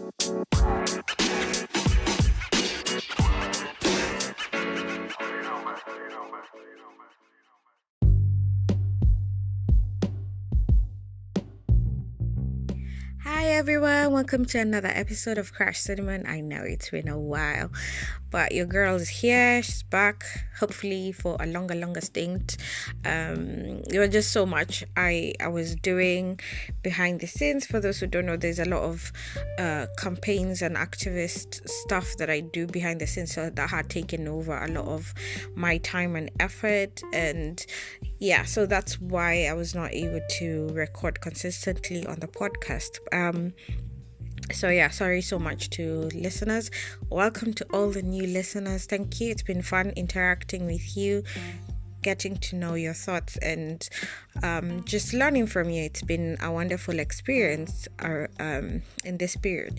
Hi everyone, welcome to another episode of Crash Cinnamon. I know it's been a while, but your girl is here. She's back, hopefully for a longer stint. There was just so much I was doing behind the scenes. For those who don't know, there's a lot of campaigns and activist stuff that I do behind the scenes, so that had taken over a lot of my time and effort. And yeah, so that's why I was not able to record consistently on the podcast. So yeah, sorry so much to listeners. Welcome to all the new listeners. Thank you. It's been fun interacting with you, getting to know your thoughts, and just learning from you. It's been a wonderful experience in this period.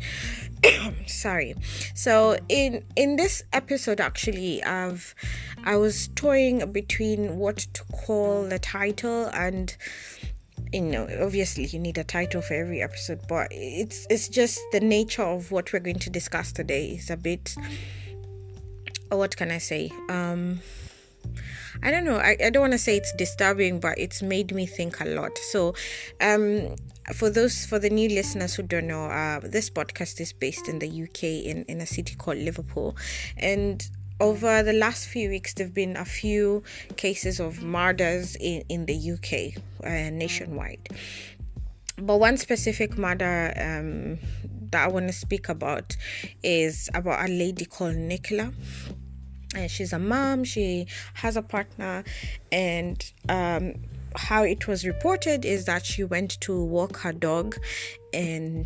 Sorry. So in this episode, actually, I was toying between what to call the title, and obviously you need a title for every episode, but it's just the nature of what we're going to discuss today is a bit, what can I say, I don't know, I don't want to say it's disturbing, but it's made me think a lot. So for the new listeners who don't know, this podcast is based in the UK, in a city called Liverpool, and over the last few weeks, there have been a few cases of murders in the UK, nationwide. But one specific murder that I want to speak about is about a lady called Nicola. And she's a mom, she has a partner, and how it was reported is that she went to walk her dog, and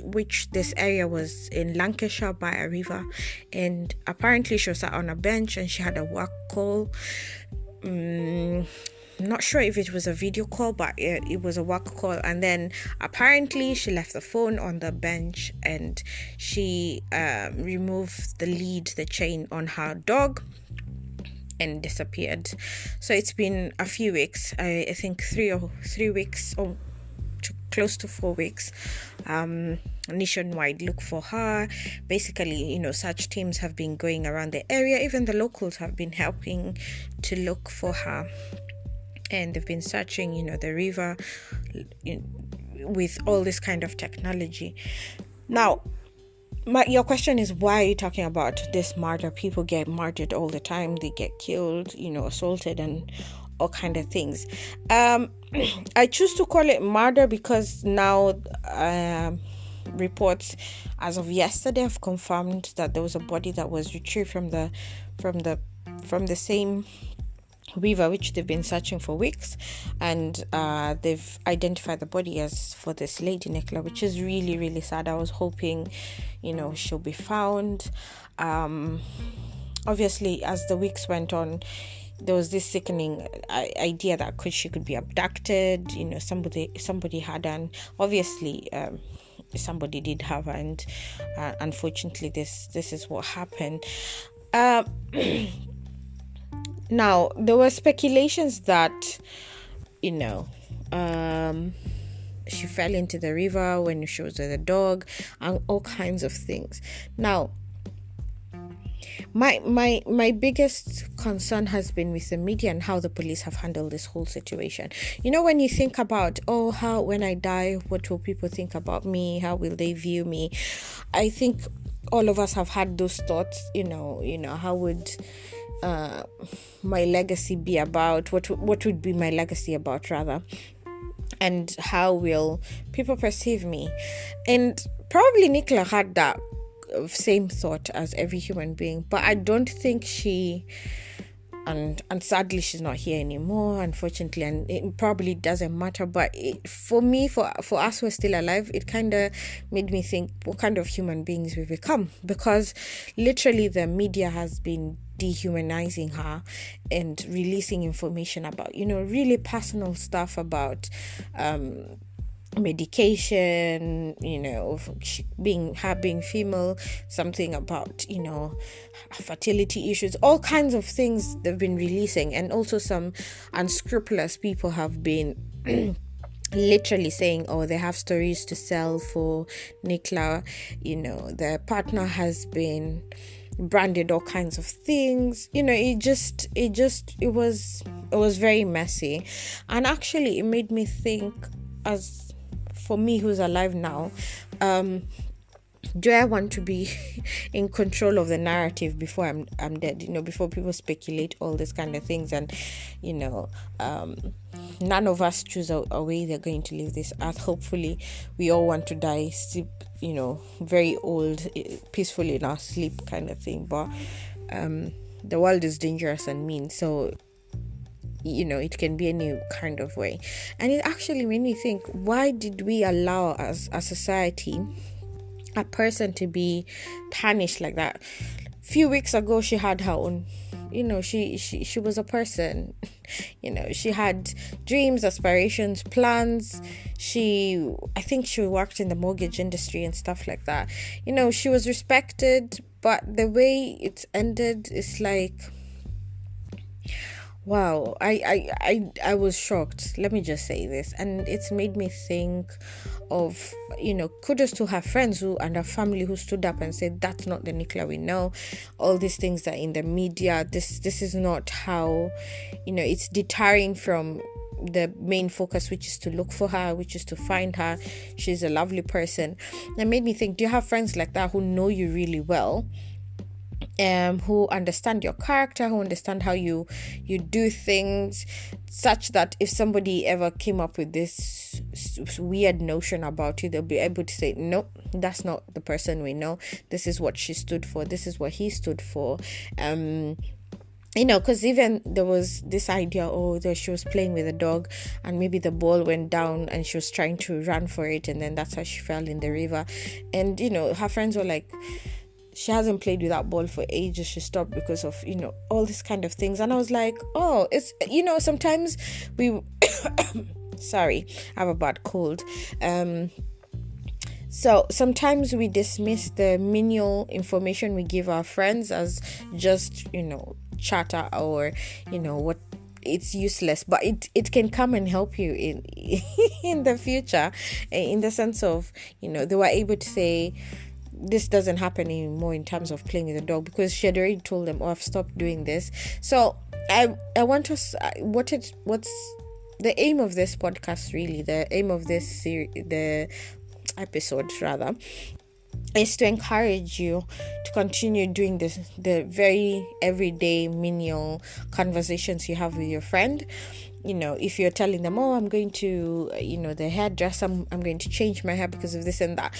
which this area was in Lancashire by a river, and apparently she was sat on a bench and she had a work call. Not sure if it was a video call, but it was a work call, and then apparently she left the phone on the bench and she removed the chain on her dog and disappeared. So it's been a few weeks, I think 3 weeks or close to 4 weeks, nationwide look for her. Basically, search teams have been going around the area. Even the locals have been helping to look for her, and they've been searching the river with all this kind of technology. Now, your question is, why are you talking about this murder? People get murdered all the time. They get killed, assaulted, and all kind of things. I choose to call it murder because now reports as of yesterday have confirmed that there was a body that was retrieved from the same river which they've been searching for weeks, and they've identified the body as for this lady Nicola, which is really, really sad. I was hoping she'll be found. Obviously, as the weeks went on, there was this sickening idea that she could be abducted. Somebody had, and obviously somebody did have, and unfortunately this is what happened. Now, there were speculations that she fell into the river when she was with a dog, and all kinds of things. Now, my biggest concern has been with the media and how the police have handled this whole situation. When you think about, how when I die, what will people think about me? How will they view me? I think all of us have had those thoughts. How would my legacy be about? What would be my legacy about, rather? And how will people perceive me? And probably Nicola had that same thought as every human being, but I don't think she, and sadly she's not here anymore, unfortunately, and it probably doesn't matter, but for us who are still alive, it kind of made me think what kind of human beings we've become, because literally the media has been dehumanizing her and releasing information about really personal stuff about medication, being female, something about fertility issues, all kinds of things they've been releasing. And also some unscrupulous people have been literally saying, oh, they have stories to sell for Nicola. The partner has been branded all kinds of things. It was very messy. And actually it made me think, as for me who's alive now, do I want to be in control of the narrative before I'm dead? Before people speculate all these kind of things, and none of us choose a way they're going to leave this earth. Hopefully, we all want to die, sleep, very old, peacefully in our sleep, kind of thing. But the world is dangerous and mean, so it can be any kind of way. And it actually made me think, why did we allow, as a society, a person to be tarnished like that? Few weeks ago, she had her own, she was a person. She had dreams, aspirations, plans. I think she worked in the mortgage industry and stuff like that. She was respected, but the way it's ended is like, wow. I was shocked, let me just say this. And it's made me think of, kudos to her friends and her family who stood up and said, that's not the Nicola we know. All these things that are in the media, this is not how, it's deterring from the main focus, which is to look for her, which is to find her. She's a lovely person. It made me think, do you have friends like that who know you really well, who understand your character, who understand how you do things, such that if somebody ever came up with this weird notion about you, they'll be able to say, no, that's not the person we know. This is what she stood for. This is what he stood for. Because even there was this idea, that she was playing with a dog and maybe the ball went down and she was trying to run for it, and then that's how she fell in the river. And her friends were like, she hasn't played with that ball for ages, she stopped because of all these kind of things. And I was like, it's sometimes we sorry, I have a bad cold. So sometimes we dismiss the menial information we give our friends as just chatter, or what, it's useless, but it can come and help you in in the future, in the sense of they were able to say, this doesn't happen anymore in terms of playing with a dog, because she had already told them, I've stopped doing this. So I want us, what's the aim of this podcast, really, the aim of this the episode rather, is to encourage you to continue doing this, the very everyday menial conversations you have with your friend. If you're telling them, I'm going to the hairdresser, I'm going to change my hair because of this and that,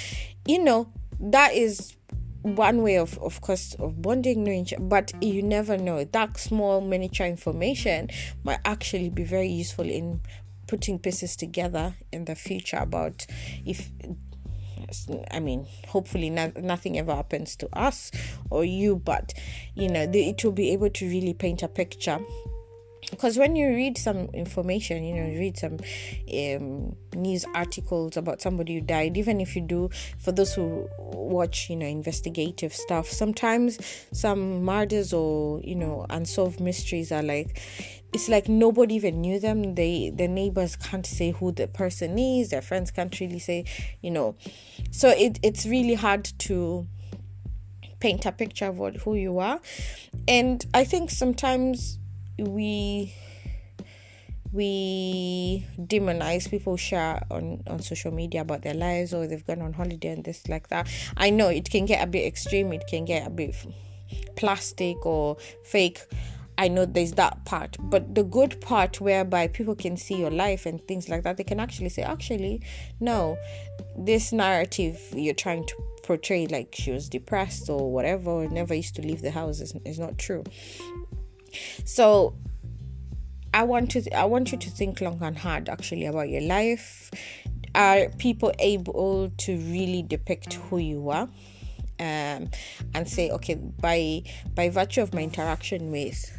that is one way of course of bonding, but you never know, that small miniature information might actually be very useful in putting pieces together in the future about, hopefully nothing ever happens to us or you, but it will be able to really paint a picture. Because when you read some information, you read some news articles about somebody who died, even if you do, for those who watch, investigative stuff, sometimes some murders or, unsolved mysteries are like, it's like nobody even knew them. The neighbors can't say who the person is. Their friends can't really say, So it's really hard to paint a picture of who you are. And I think sometimes we demonize people share on social media about their lives, or they've gone on holiday and this like that. I know it can get a bit extreme, it can get a bit plastic or fake. I know there's that part, but the good part whereby people can see your life and things like that, they can actually say, no, this narrative you're trying to portray, like she was depressed or whatever, or never used to leave the house, is not true. So I want you to think long and hard actually about your life. Are people able to really depict who you are, and say, okay, by virtue of my interaction with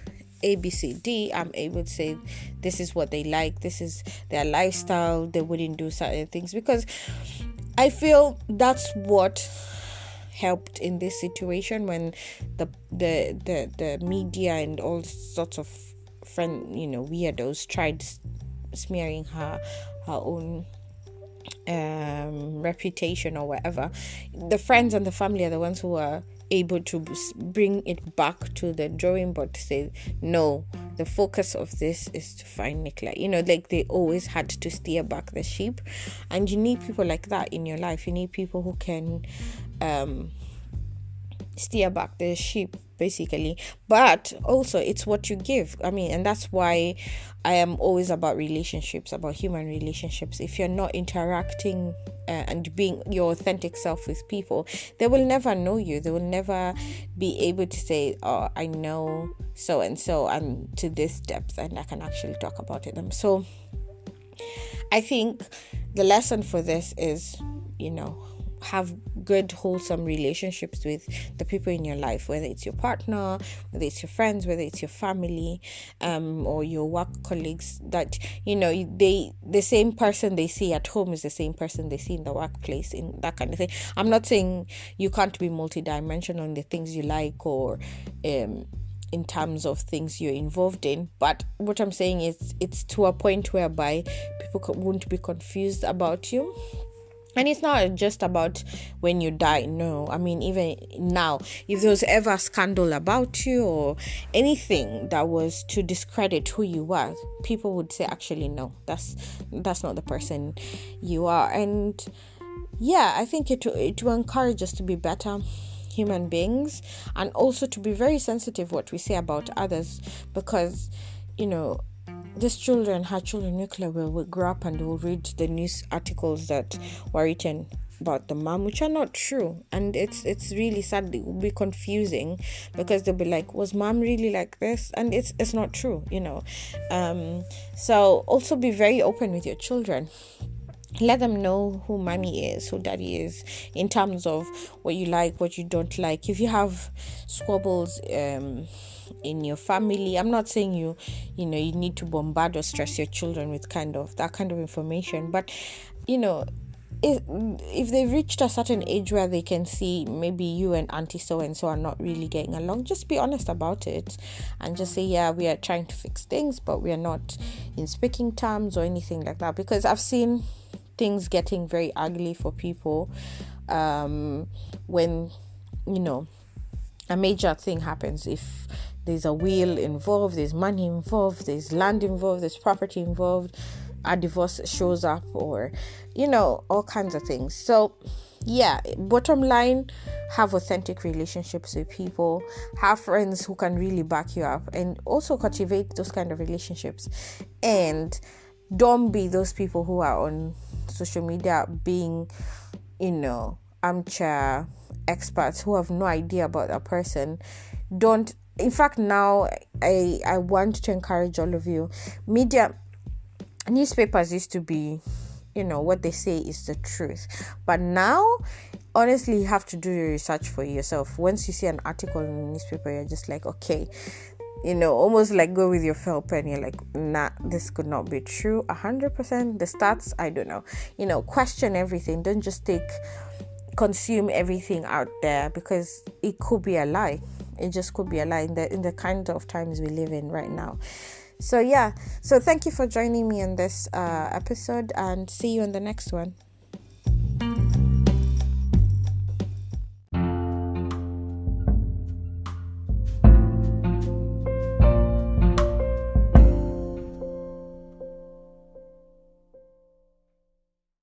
ABCD, I'm able to say this is what they like, this is their lifestyle, they wouldn't do certain things? Because I feel that's what helped in this situation, when the media and all sorts of weirdos tried smearing her her own reputation or whatever. The friends and the family are the ones who are able to bring it back to the drawing board to say, no, the focus of this is to find Nicola. Like they always had to steer back the sheep, and you need people like that in your life. You need people who can steer back the sheep, basically. But also it's what you give. And that's why I am always about relationships, about human relationships. If you're not interacting and being your authentic self with people, they will never know you. They will never be able to say, oh, I know so and so, and to this depth, and I can actually talk about it. So I think the lesson for this is, have good, wholesome relationships with the people in your life, whether it's your partner, whether it's your friends, whether it's your family, or your work colleagues, that, the same person they see at home is the same person they see in the workplace, in that kind of thing. I'm not saying you can't be multidimensional in the things you like, or in terms of things you're involved in, but what I'm saying is it's to a point whereby people won't be confused about you. And it's not just about when you die. No, even now, if there was ever a scandal about you or anything that was to discredit who you were, people would say, actually, no, that's not the person you are. And yeah, I think it will encourage us to be better human beings, and also to be very sensitive what we say about others, because these children, her children, Nicola, will grow up and will read the news articles that were written about the mom, which are not true. And it's really sad. It will be confusing, because they'll be like, was mom really like this? And it's not true, So also be very open with your children. Let them know who mommy is, who daddy is, in terms of what you like, what you don't like. If you have squabbles in your family, I'm not saying you need to bombard or stress your children with that kind of information, but if they've reached a certain age where they can see maybe you and auntie so and so are not really getting along, just be honest about it and just say, yeah, we are trying to fix things, but we are not in speaking terms or anything like that. Because I've seen things getting very ugly for people when a major thing happens. If there's a will involved, there's money involved, there's land involved, there's property involved, a divorce shows up, or all kinds of things. So yeah, bottom line, have authentic relationships with people, have friends who can really back you up, and also cultivate those kind of relationships. And don't be those people who are on social media being armchair experts who have no idea about a person. Don't. In fact, now I want to encourage all of you. Newspapers used to be, what they say is the truth. But now, honestly, you have to do your research for yourself. Once you see an article in the newspaper, you're just like, okay, almost like go with your felt pen. You're like, nah, this could not be true 100%. The stats, I don't know. Question everything. Don't just consume everything out there, because it could be a lie. It just could be a lie in the kind of times we live in right now. So yeah, so thank you for joining me in this episode, and see you in the next one.